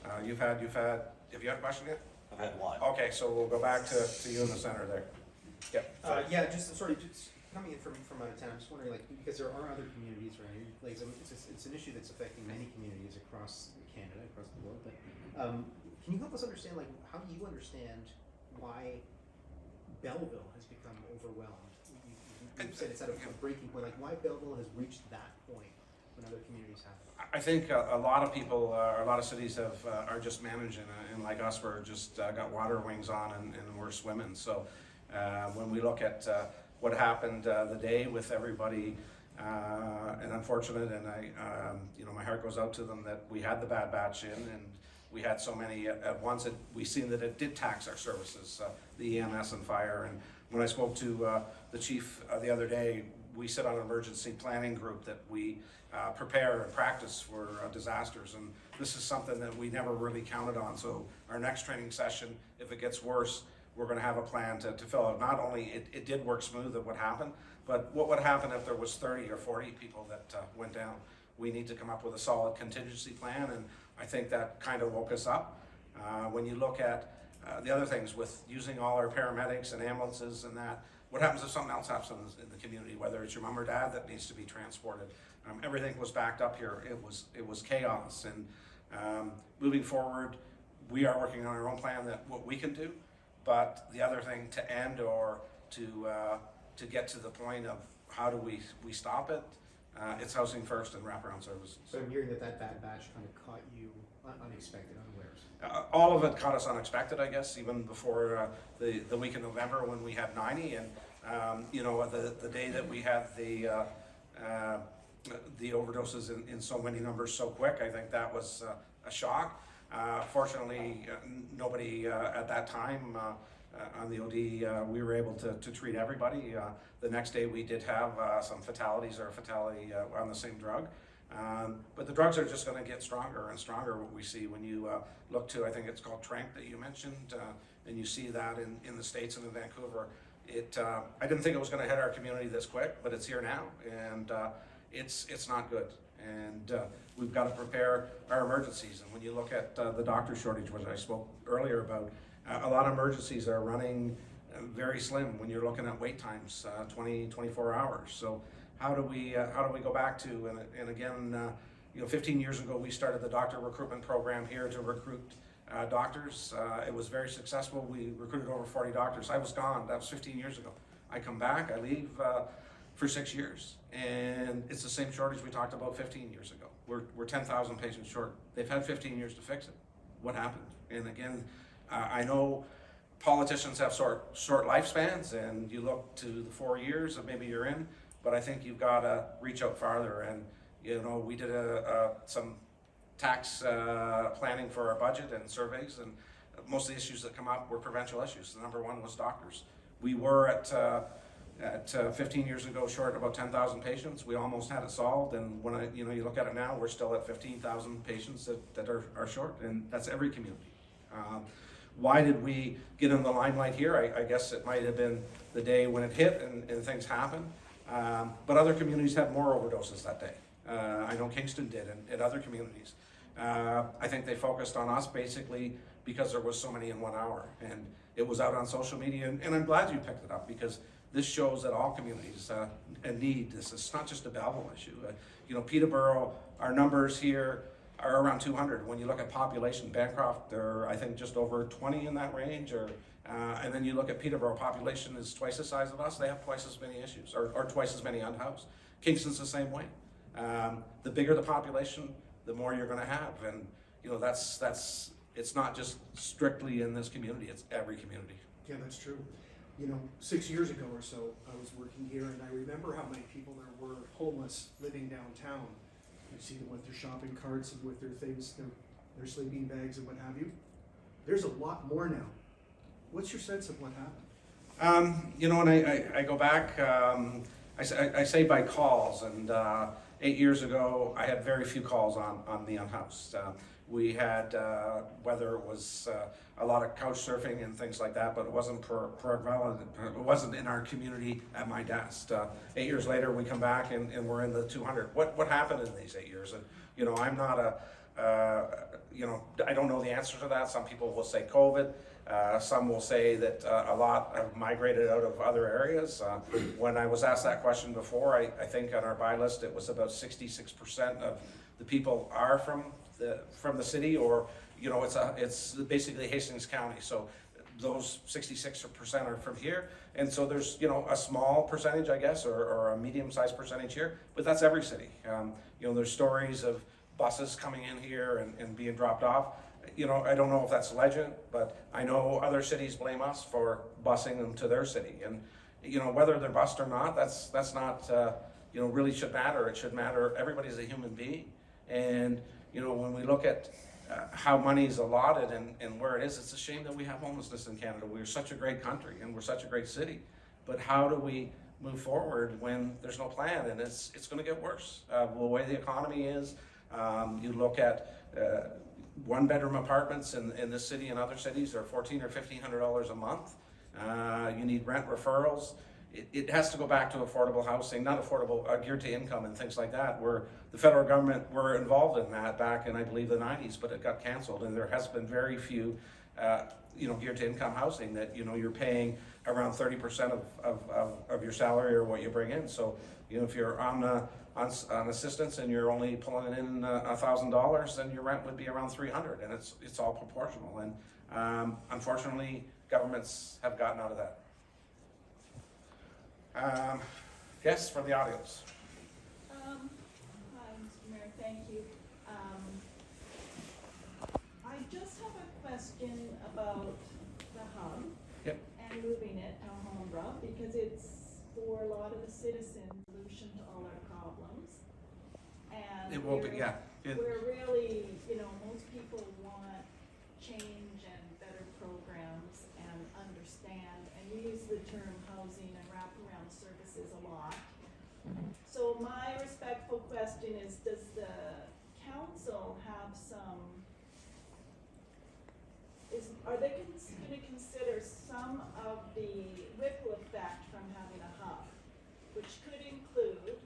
have you had a question yet? I've had one. Okay, so we'll go back to you in the center there. Yep. Yeah, just coming in from out of town, I'm just wondering, because there are other communities around here, it's an issue that's affecting many communities across Canada, across the world, but can you help us understand, how do you understand why Belleville has become overwhelmed? You said it's at a breaking point, why Belleville has reached that point when other communities haven't? I think a lot of people, a lot of cities are just managing, and like us, we're just got water wings on and we're swimming. So when we look at what happened the day with everybody, and unfortunate, and my heart goes out to them that we had the bad batch in, and we had so many at once that we seen that it did tax our services, the EMS and fire. And when I spoke to the chief the other day, we sit on an emergency planning group that we prepare and practice for disasters, and this is something that we never really counted on. So our next training session, if it gets worse, we're going to have a plan to fill out. Not only it did work smooth at what happened, but what would happen if there was 30 or 40 people that went down. We need to come up with a solid contingency plan, and I think that kind of woke us up. When you look at the other things with using all our paramedics and ambulances and that, what happens if something else happens in the community, whether it's your mom or dad that needs to be transported? Everything was backed up here. It was chaos. And moving forward, we are working on our own plan that what we can do. But the other thing to end or to get to the point of how do we stop it, it's housing first and wraparound services. So I'm hearing that bad batch kind of caught you unexpected, unawares. All of it caught us unexpected, I guess, even before the week in November when we had 90, and the day that we had the overdoses in so many numbers so quick. I think that was a shock. Fortunately, nobody at that time on the OD, we were able to treat everybody. The next day we did have some fatalities or a fatality on the same drug. But the drugs are just going to get stronger and stronger. What we see when you look to, I think it's called Trank that you mentioned, and you see that in the States and in Vancouver. I didn't think it was going to hit our community this quick, but it's here now, and it's not good. And we've got to prepare our emergencies. And when you look at the doctor shortage, which I spoke earlier about, a lot of emergencies are running very slim when you're looking at wait times, 24 hours. So how do we go back to, and again, 15 years ago we started the doctor recruitment program here to recruit doctors. It was very successful. We recruited over 40 doctors. I was gone. That was 15 years ago. I come back, I leave for 6 years, and it's the same shortage we talked about 15 years ago. We're 10,000 patients short. They've had 15 years to fix it. What happened? And again, I know politicians have short lifespans, and you look to the 4 years that maybe you're in, but I think you've got to reach out farther. And we did some tax planning for our budget and surveys, and most of the issues that come up were provincial issues. The number one was doctors. We were at 15 years ago short about 10,000 patients. We almost had it solved, and when you look at it now, we're still at 15,000 patients that are short, and that's every community. Why did we get in the limelight here? I guess it might have been the day when it hit and things happened, but other communities had more overdoses that day. I know Kingston did, and other communities. I think they focused on us basically because there was so many in 1 hour, and it was out on social media, and I'm glad you picked it up, because this shows that all communities need this. It's not just a Belleville issue. Peterborough, our numbers here are around 200. When you look at population, Bancroft, they're I think just over 20 in that range, and then you look at Peterborough, population is twice the size of us. They have twice as many issues, or twice as many unhoused. Kingston's the same way. The bigger the population, the more you're gonna have, and, you know, it's not just strictly in this community, it's every community. Yeah, that's true. You know, 6 years ago or so, I was working here, and I remember how many people there were homeless living downtown. You see them with their shopping carts and with their things, their sleeping bags and what have you. There's a lot more now. What's your sense of what happened? You know, and I go back, I say by calls, and 8 years ago, I had very few calls on the unhoused. We had, whether it was a lot of couch surfing and things like that, but it wasn't prevalent, it wasn't in our community at my desk. 8 years later, we come back and we're in the 200. What happened in these 8 years? And, you know, I'm not you know, I don't know the answer to that. Some people will say COVID. Some will say that a lot have migrated out of other areas. When I was asked that question before, I think on our buy list it was about 66% of the people are from the city, or, you know, it's basically Hastings County. So those 66% are from here, and so there's, you know, a small percentage, I guess, or a medium-sized percentage here, but that's every city. You know, there's stories of buses coming in here and being dropped off. You know, I don't know if that's legend, but I know other cities blame us for busing them to their city. And, you know, whether they're bused or not, that's not, you know, really should matter. It should matter, everybody's a human being. And, you know, when we look at how money is allotted and where it is, it's a shame that we have homelessness in Canada. We're such a great country and we're such a great city. But how do we move forward when there's no plan? And it's going to get worse. The way the economy is, you look at one-bedroom apartments in this city and other cities are $1,400 or $1,500 a month. You need rent referrals. It has to go back to affordable housing, not affordable, geared to income and things like that, where the federal government were involved in that back in, I believe, the 90s, but it got canceled, and there has been very few, you know, geared to income housing that, you know, you're paying around 30% of your salary or what you bring in. So, you know, if you're on assistance and you're only pulling in $1,000, then your rent would be around $300, and it's all proportional. And unfortunately, governments have gotten out of that. Yes, from the audience. Hi, Mr. Mayor, thank you. I just have a question about the hub. Yep. And moving it to Alhambra, because it's, for a lot of the citizens, solution to all our problems. And It will be, yeah. we're really, you know, most people want change and better programs and understand, and we use the term housing and wraparound services a lot. So my respectful question is, does the council have are they going to consider some of the ripple effect from having a hub, which could include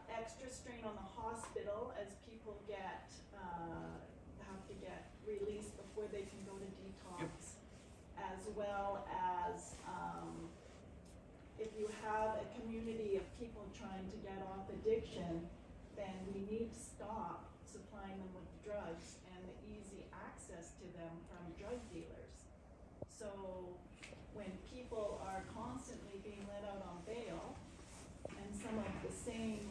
extra strain on the hospital as people have to get released before they can go to detox, as well as if you have a community of people trying to get off addiction, then we need to stop supplying them with drugs and the easy access to them from drug dealers. So when people are constantly being let out on bail, and some of the same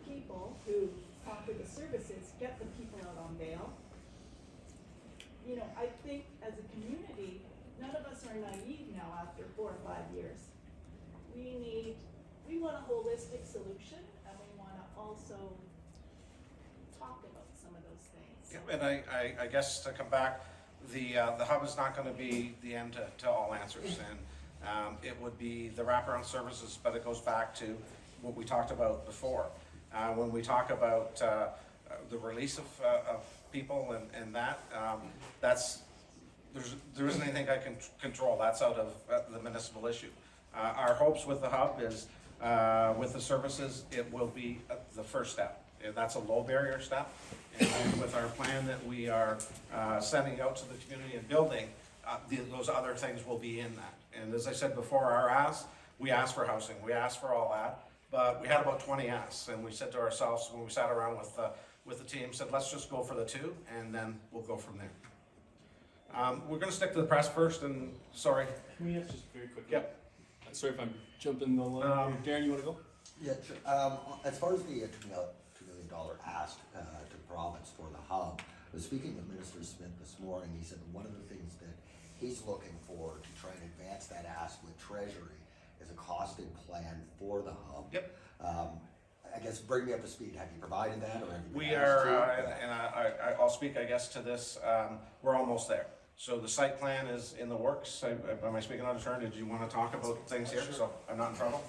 people who offer the services get the people out on bail, you know, I think as a community, none of us are naive now after 4 or 5 years. We want a holistic solution, and we want to also talk about some of those things. Yeah, and I guess to come back, the hub is not going to be the end to all answers, and it would be the wraparound services, but it goes back to what we talked about before. When we talk about the release of people and there isn't anything I can control. That's out of the municipal issue. Our hopes with the hub is with the services, it will be the first step. And that's a low barrier step. And with our plan that we are sending out to the community and building, those other things will be in that. And as I said before, we asked for housing, we asked for all that, but we had about 20 asks, and we said to ourselves when we sat around with the team, said let's just go for the 2, and then we'll go from there. We're going to stick to the press first, and sorry. Can we ask just very quickly? Yep. Sorry if I'm jumping the line. Darren, you want to go? Yeah, sure. As far as the $2 million ask to the province for the hub, I was speaking with Minister Smith this morning. He said one of the things that he's looking for to try and advance that ask with Treasury is a costing plan for the hub. Yep. I guess bring me up to speed. Have you provided that, or have you been We asked are, to? and I'll speak, I guess, to this. We're almost there. So the site plan is in the works. Am I speaking out of turn? Did you want to talk about things here? So I'm not in trouble?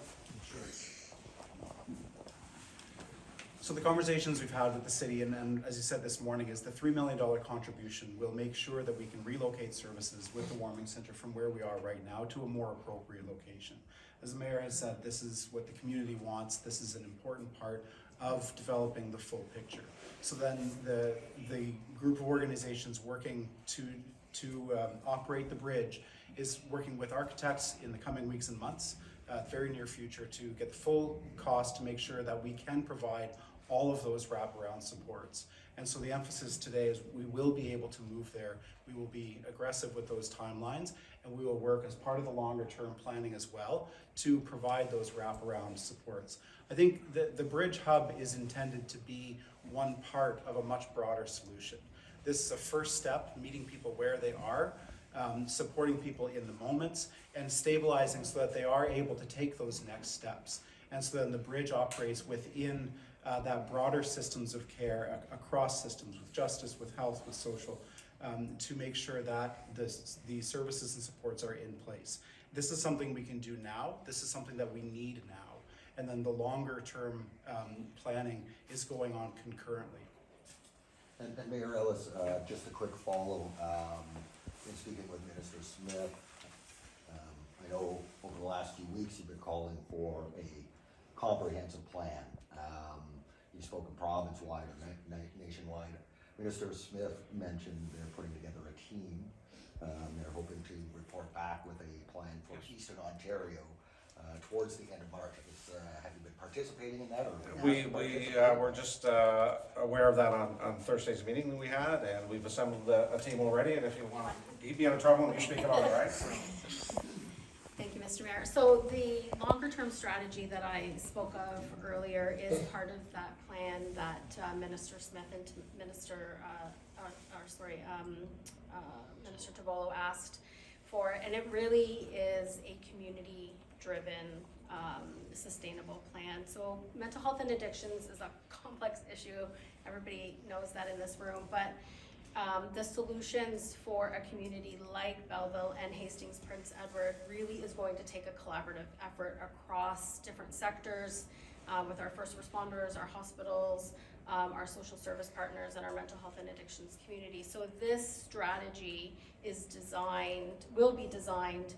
So the conversations we've had with the city, and as you said this morning, is the $3 million contribution will make sure that we can relocate services with the warming center from where we are right now to a more appropriate location. As the mayor has said, this is what the community wants. This is an important part of developing the full picture. So then the group of organizations working to operate the bridge is working with architects in the coming weeks and months, very near future, to get the full cost to make sure that we can provide all of those wraparound supports. And so the emphasis today is we will be able to move there. We will be aggressive with those timelines, and we will work as part of the longer term planning as well to provide those wraparound supports. I think the bridge hub is intended to be one part of a much broader solution. This is a first step, meeting people where they are, supporting people in the moments, and stabilizing so that they are able to take those next steps. And so then the bridge operates within that broader systems of care across systems, with justice, with health, with social, to make sure that the services and supports are in place. This is something we can do now. This is something that we need now. And then the longer term planning is going on concurrently. And Mayor Ellis, just a quick follow, in speaking with Minister Smith, I know over the last few weeks you've been calling for a comprehensive plan. You spoke province-wide or nationwide. Minister Smith mentioned they're putting together a team. They're hoping to report back with a plan for Eastern Ontario towards the end of March. Have you been participating in that? Or We're just aware of that on Thursday's meeting that we had, and we've assembled a team already, and if you want to keep me out of trouble, and you speak it all right. Thank you, Mr. Mayor. So the longer-term strategy that I spoke of earlier is part of that plan that Minister Smith and Minister Tavolo asked for, and it really is a community-driven, sustainable plan. So mental health and addictions is a complex issue. Everybody knows that in this room, but the solutions for a community like Belleville and Hastings Prince Edward really is going to take a collaborative effort across different sectors, with our first responders, our hospitals, our social service partners, and our mental health and addictions community. So this strategy will be designed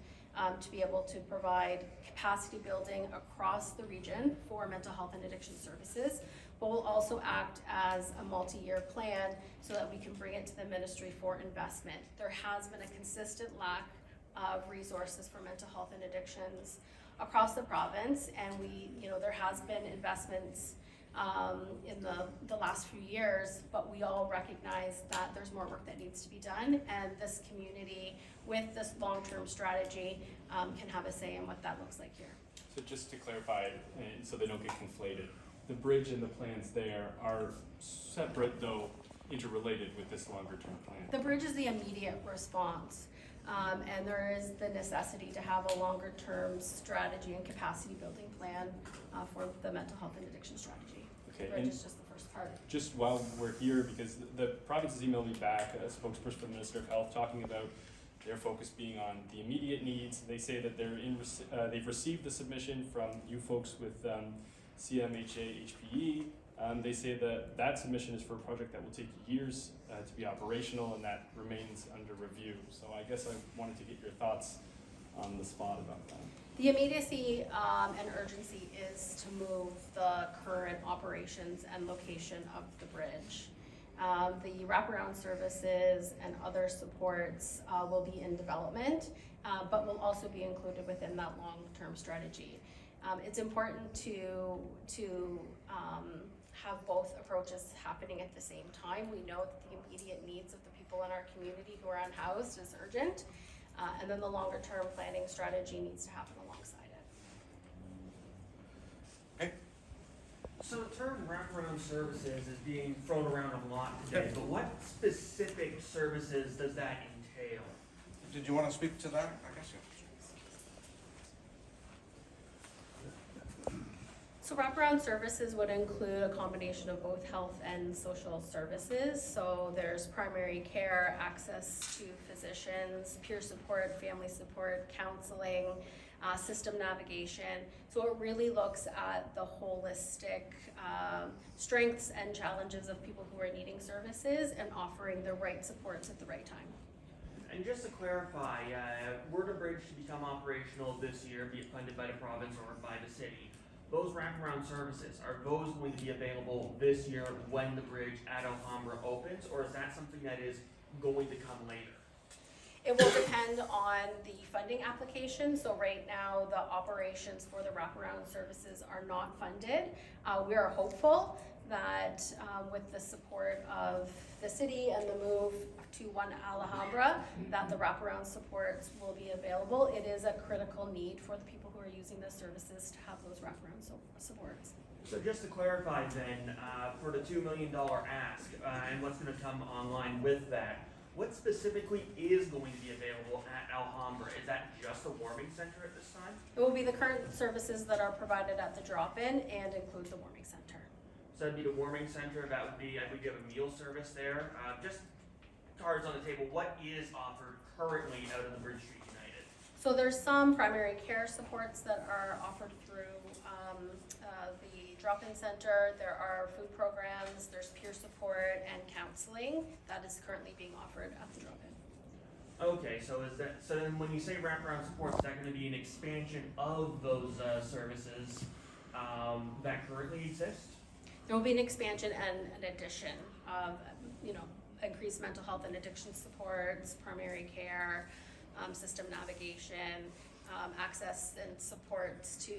to be able to provide capacity building across the region for mental health and addiction services, but will also act as a multi-year plan so that we can bring it to the ministry for investment. There has been a consistent lack of resources for mental health and addictions across the province, and there has been investments in the last few years, but we all recognize that there's more work that needs to be done, and this community with this long-term strategy can have a say in what that looks like here. So just to clarify, so they don't get conflated, the bridge and the plans there are separate though interrelated with this longer term plan. The bridge is the immediate response, and there is the necessity to have a longer term strategy and capacity building plan for the mental health and addiction strategy. Okay, The bridge is just the first part. Just while we're here, because the province has emailed me back, a spokesperson from the Minister of Health, talking about their focus being on the immediate needs. They say that they've received the submission from you folks with CMHA HPE. They say that submission is for a project that will take years to be operational, and that remains under review. So I guess I wanted to get your thoughts on the spot about that. The immediacy and urgency is to move the current operations and location of the bridge. The wraparound services and other supports will be in development, but will also be included within that long-term strategy. It's important to have both approaches happening at the same time. We know that the immediate needs of the people in our community who are unhoused is urgent, and then the longer-term planning strategy needs to happen alongside it. Okay. So the term wraparound services is being thrown around a lot today, but what specific services does that entail? Did you want to speak to that? I guess, yeah. So wraparound services would include a combination of both health and social services. So there's primary care, access to physicians, peer support, family support, counseling, system navigation. So it really looks at the holistic strengths and challenges of people who are needing services and offering the right supports at the right time. And just to clarify, were the bridge to become operational this year, be it funded by the province or by the city, those wraparound services, are those going to be available this year when the bridge at Alhambra opens, or is that something that is going to come later? It will depend on the funding application. So right now, the operations for the wraparound services are not funded. We are hopeful that with the support of the city and the move to One Alhambra, that the wraparound supports will be available. It is a critical need for the people who are using the services to have those wraparound supports. So just to clarify then, for the $2 million ask and what's going to come online with that, what specifically is going to be available at Alhambra? Is that just a warming center at this time? It will be the current services that are provided at the drop-in and include the warming center. So that'd be the warming center, that would be, I believe you have a meal service there. Just cards on the table, what is offered currently out of the Bridge Street United? So there's some primary care supports that are offered through the drop-in center. There are food programs, there's peer support and counseling that is currently being offered at the drop-in. Okay, so is that, so then when you say wraparound support, is that going to be an expansion of those services that currently exist? There will be an expansion and an addition of, increased mental health and addiction supports, primary care, system navigation, access and supports to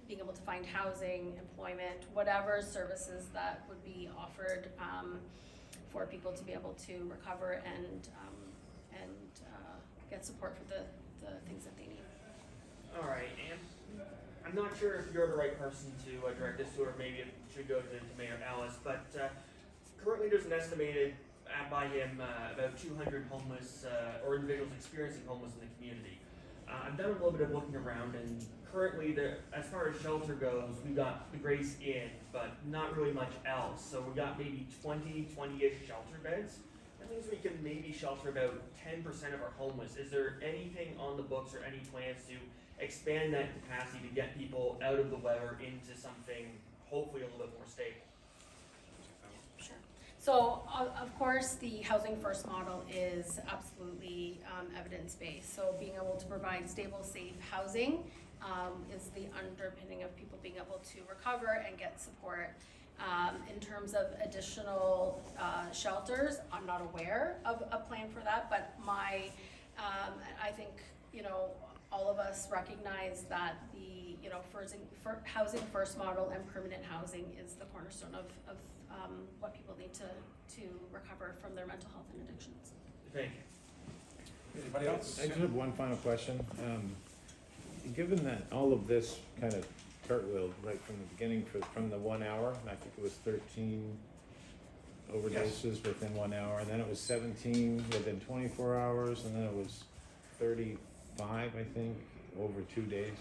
being able to find housing, employment, whatever services that would be offered for people to be able to recover and get support for the things that they need. All right, and I'm not sure if you're the right person to direct this to, or maybe it should go to Mayor Ellis, but currently there's an estimated, by him, about 200 homeless, or individuals experiencing homeless in the community. I've done a little bit of looking around, and currently, as far as shelter goes, we've got the Grace Inn, but not really much else. So we've got maybe 20-ish shelter beds. That means we can maybe shelter about 10% of our homeless. Is there anything on the books or any plans to expand that capacity to get people out of the weather into something hopefully a little bit more stable? Sure. So, of course, the Housing First model is absolutely evidence-based. So being able to provide stable, safe housing is the underpinning of people being able to recover and get support. In terms of additional shelters, I'm not aware of a plan for that, but I think, all of us recognize that the, Housing First model and permanent housing is the cornerstone of what people need to recover from their mental health and addictions. Thank you. Anybody else? I just have one final question. Given that all of this kind of cartwheeled right from the beginning from the 1 hour, and I think it was 13 overdoses within 1 hour, and then it was 17 within 24 hours, and then it was 35, I think, over 2 days.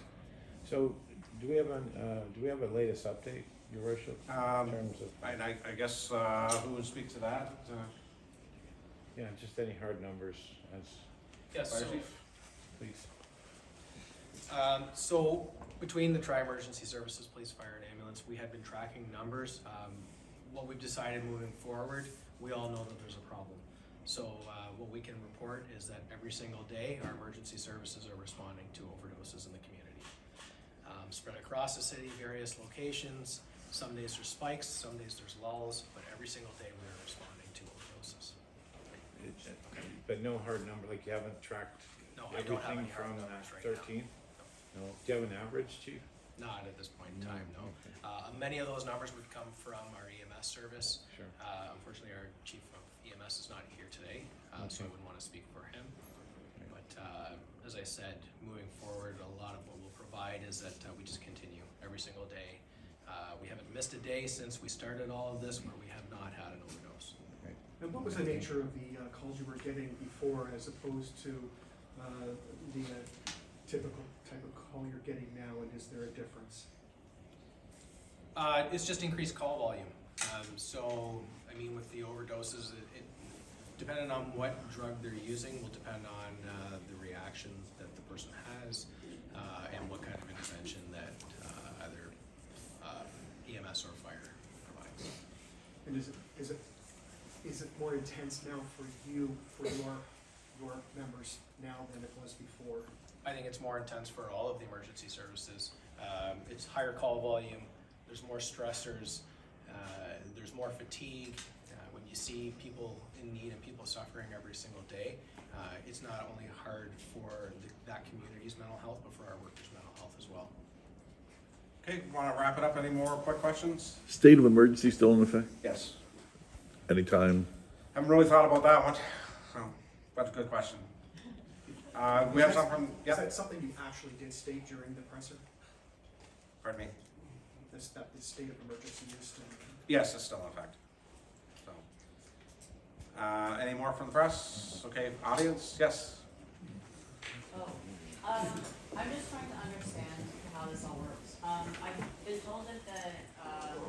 So do we have a latest update, Your Worship, in terms of? I guess who would speak to that? Yeah, just any hard numbers as. Yes, Fire so, chief? Please. so between the tri-emergency services, police, fire, and ambulance, we had been tracking numbers. What we've decided moving forward, we all know that there's a problem. So what we can report is that every single day, our emergency services are responding to overdoses in the community. Spread across the city, various locations. Some days there's spikes, some days there's lulls, but every single day we are responding to overdoses. But no hard number, like you haven't tracked No, I don't have everything any hard from numbers right now. 13? No. Do you have an average, Chief? Not at this point in No, time, no. okay. Many of those numbers would come from our EMS service. Sure. Unfortunately, our chief of EMS is not here today, so I wouldn't want to speak for him. But as I said, moving forward, a lot of what we'll provide is that we just continue every single day. We haven't missed a day since we started all of this where we have not had an overdose. And what was the nature of the calls you were getting before as opposed to the typical type of call you're getting now, and is there a difference? It's just increased call volume. So, I mean, with the overdoses, it depending on what drug they're using will depend on the reaction that the person has and what kind of intervention that either EMS or fire provides. And is it more intense now for you, for your members now than it was before? I think it's more intense for all of the emergency services. It's higher call volume, there's more stressors, there's more fatigue. When you see people in need and people suffering every single day, it's not only hard for that community's mental health, but for our workers' mental health as well. Okay, want to wrap it up? Any more quick questions? State of emergency still in effect? Yes. Anytime? Haven't really thought about that one, so, but a good question. We have something from, Is that something you actually did state during the presser? Pardon me? That the state of emergency is still? Yes, it's still in effect. So, any more from the press? Okay, audience, yes? I'm just trying to understand how this all works. I've been told that the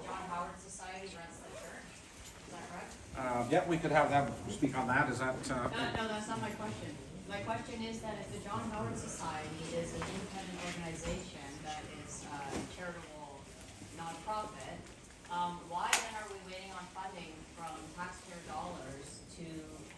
John Howard Society runs the church. Is that correct? Yeah, we could have them speak on that. Is that? No, that's not my question. My question is that if the John Howard Society is an independent organization that is a charitable nonprofit, why then are we waiting on funding from taxpayer dollars to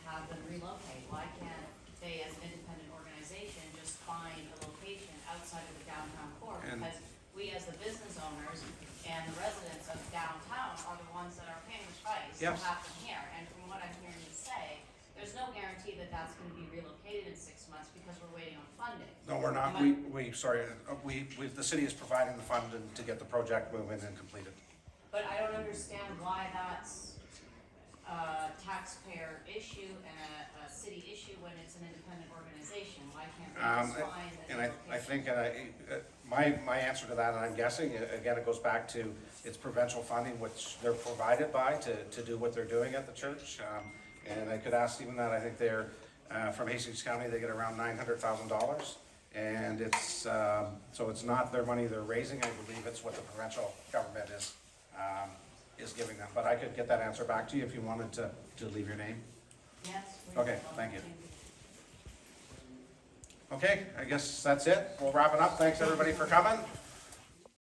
have them relocate? Why can't they, as an independent organization, just find a location outside of the downtown core? Because we, as the business owners and the residents of downtown, are the ones that are paying the price to happen here. And from what I'm hearing you say, there's no guarantee that that's going to be relocated in 6 months because we're waiting on funding. No, we're not. The city is providing the fund to get the project moving and completed. But I don't understand why that's a taxpayer issue and a city issue when it's an independent organization. Why can't they just find a And I think my answer to that, and I'm guessing, again, it goes back to it's provincial funding, which they're provided by to do what they're doing at the church. And I could ask Stephen that. I think they're from Hastings County. They get around $900,000, and it's so it's not their money they're raising. I believe it's what the provincial government is giving them. But I could get that answer back to you if you wanted to leave your name. Yes. Okay, thank you. Okay, I guess that's it. We'll wrap it up. Thanks everybody for coming.